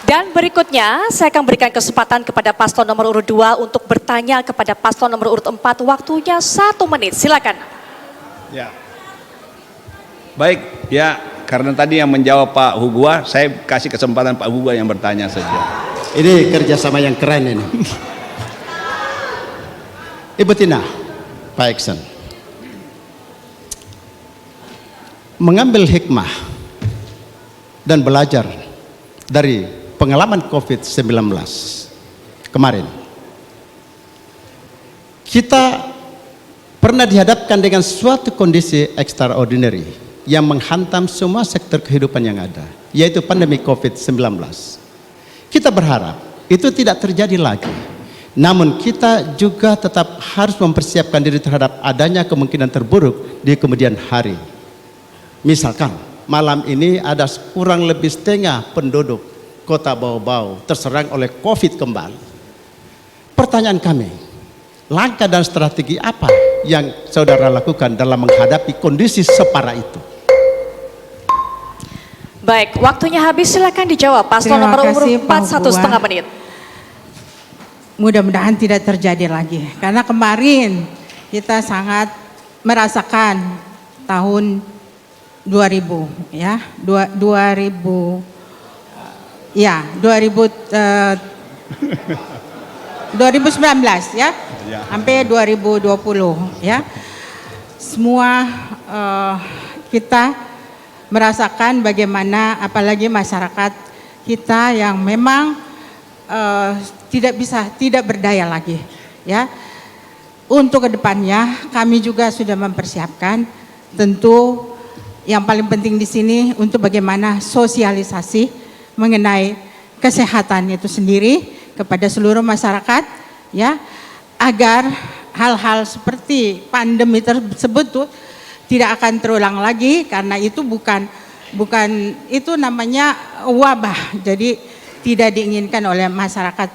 Dan berikutnya saya akan berikan kesempatan kepada paslon nomor urut 2 untuk bertanya kepada paslon nomor urut 4. Waktunya 1 menit, silakan. Ya. Baik, ya karena tadi yang menjawab Pak Hugua, saya kasih kesempatan Pak Hugua yang bertanya saja. Ini kerjasama yang keren ini. Ibu Tina, Pak Eksen, mengambil hikmah dan belajar dari pengalaman COVID-19 kemarin, kita pernah dihadapkan dengan suatu kondisi extraordinary yang menghantam semua sektor kehidupan yang ada, yaitu pandemi COVID-19. Kita berharap itu tidak terjadi lagi, namun kita juga tetap harus mempersiapkan diri terhadap adanya kemungkinan terburuk di kemudian hari. Misalkan malam ini ada kurang lebih setengah penduduk Kota Bau-Bau terserang oleh COVID kembali. Pertanyaan kami, langkah dan strategi apa yang saudara lakukan dalam menghadapi kondisi separah itu? Baik, waktunya habis, silakan dijawab. Paslon nomor urut 4, 1,5 menit. Mudah-mudahan tidak terjadi lagi, karena kemarin kita sangat merasakan tahun 2000 ya, 2019 ya, sampai 2020 ya. Semua kita merasakan bagaimana, apalagi masyarakat kita yang memang tidak berdaya lagi ya. Untuk kedepannya kami juga sudah mempersiapkan, tentu yang paling penting di sini untuk bagaimana sosialisasi mengenai kesehatan itu sendiri kepada seluruh masyarakat ya, agar hal-hal seperti pandemi tersebut tuh tidak akan terulang lagi, karena itu bukan itu namanya wabah, jadi tidak diinginkan oleh masyarakat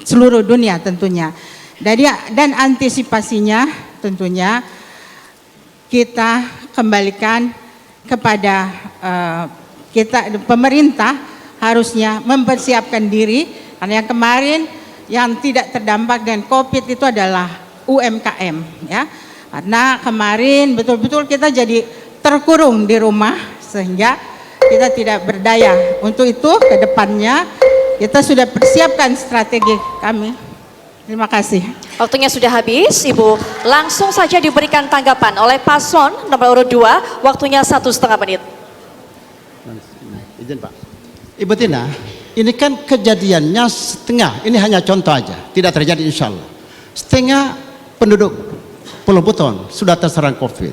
seluruh dunia tentunya. Dan antisipasinya tentunya kita kembalikan kepada pemerintah harusnya mempersiapkan diri, karena yang kemarin yang tidak terdampak dengan COVID itu adalah UMKM ya. Karena kemarin betul-betul kita jadi terkurung di rumah sehingga kita tidak berdaya. Untuk itu ke depannya kita sudah persiapkan strategi kami. Terima kasih. Waktunya sudah habis, Ibu. Langsung saja diberikan tanggapan oleh paslon nomor urut 2. Waktunya 1,5 menit. Izin Pak. Ibu Tina, ini kan kejadiannya setengah, ini hanya contoh aja, tidak terjadi insya Allah. Setengah penduduk Pulau Buton sudah terserang COVID.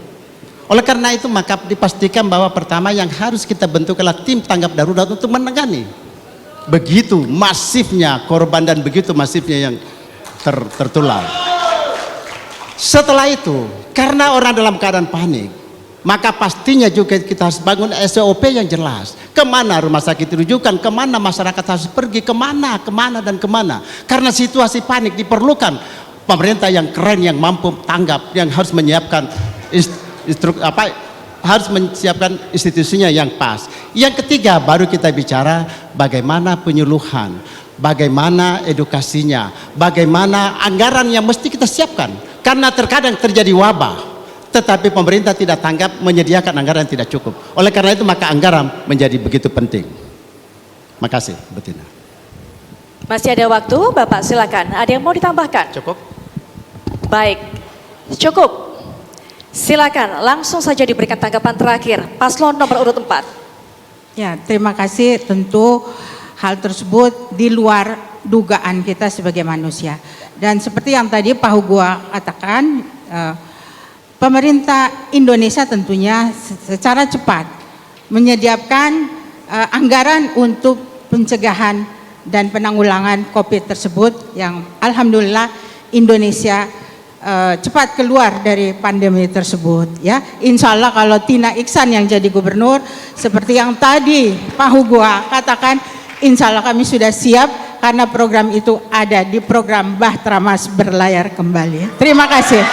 Oleh karena itu maka dipastikan bahwa pertama yang harus kita bentuk adalah tim tanggap darurat untuk menangani begitu masifnya korban dan begitu masifnya yang tertular. Setelah itu, karena orang dalam keadaan panik, maka pastinya juga kita harus bangun SOP yang jelas. Kemana rumah sakit rujukan, kemana masyarakat harus pergi, kemana dan kemana. Karena situasi panik diperlukan pemerintah yang keren, yang mampu tanggap, yang harus menyiapkan harus menyiapkan institusinya yang pas. Yang ketiga baru kita bicara bagaimana penyuluhan, bagaimana edukasinya, bagaimana anggaran yang mesti kita siapkan. Karena terkadang terjadi wabah, tetapi pemerintah tidak tanggap, menyediakan anggaran yang tidak cukup. Oleh karena itu maka anggaran menjadi begitu penting. Makasih, Betina. Masih ada waktu, Bapak silakan. Ada yang mau ditambahkan? Cukup. Baik, cukup. Silakan, langsung saja diberikan tanggapan terakhir. Paslon nomor urut 4. Ya, terima kasih. Tentu hal tersebut di luar dugaan kita sebagai manusia. Dan seperti yang tadi Pak Hugua katakan, pemerintah Indonesia tentunya secara cepat menyediakan anggaran untuk pencegahan dan penanggulangan COVID tersebut, yang alhamdulillah Indonesia cepat keluar dari pandemi tersebut ya. Insya Allah kalau Tina Iksan yang jadi gubernur, seperti yang tadi Pak Hugua katakan, insya Allah kami sudah siap, karena program itu ada di program Bahtera Mas Berlayar Kembali. Terima kasih.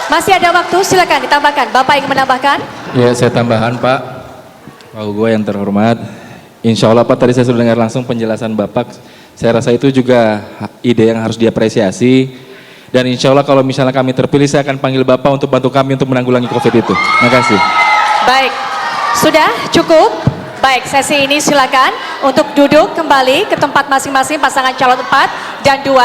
Masih ada waktu, silakan ditambahkan. Bapak ingin menambahkan? Ya, saya tambahkan Pak Hugua yang terhormat. Insya Allah Pak, tadi saya sudah dengar langsung penjelasan Bapak. Saya rasa itu juga ide yang harus diapresiasi. Dan insya Allah kalau misalnya kami terpilih, saya akan panggil Bapak untuk bantu kami untuk menanggulangi COVID itu. Terima kasih. Baik, sudah cukup. Baik, sesi ini silakan untuk duduk kembali ke tempat masing-masing pasangan calon 4 dan 2.